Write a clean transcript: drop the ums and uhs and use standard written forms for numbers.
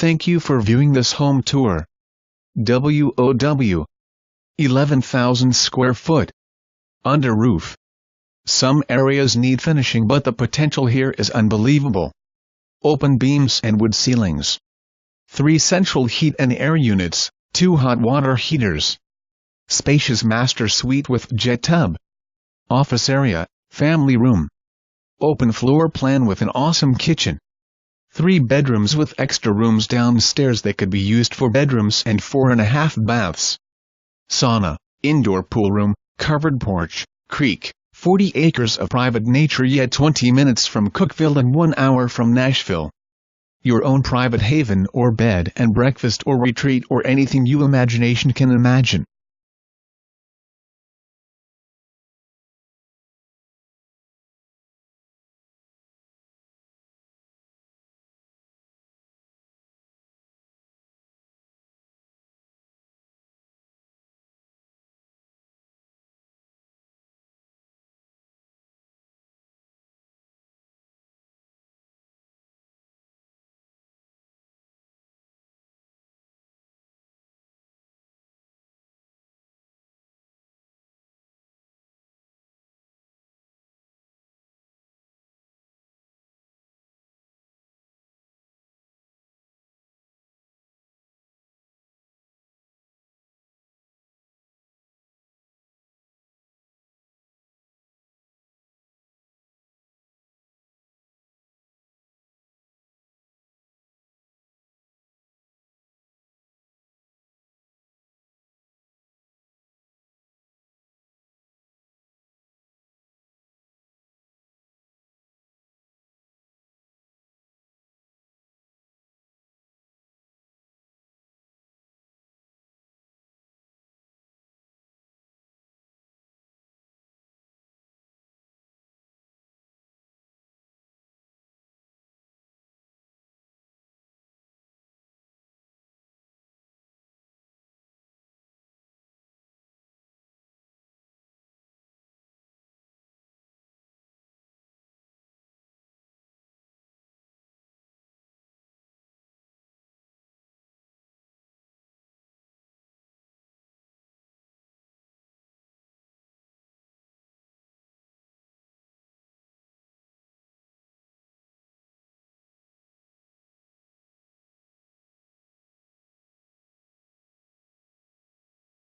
Thank you for viewing this home tour. WOW. 11,000 square foot. Under roof. Some areas need finishing, but the potential here is unbelievable. Open beams and wood ceilings. 3 central heat and air units, 2 hot water heaters. Spacious master suite with jet tub. Office area, family room. Open floor plan with an awesome kitchen. 3 bedrooms with extra rooms downstairs that could be used for bedrooms and 4.5 baths. Sauna, indoor pool room, covered porch, creek, 40 acres of private nature, yet 20 minutes from Cookeville and 1 hour from Nashville. Your own private haven or bed and breakfast or retreat or anything your imagination can imagine.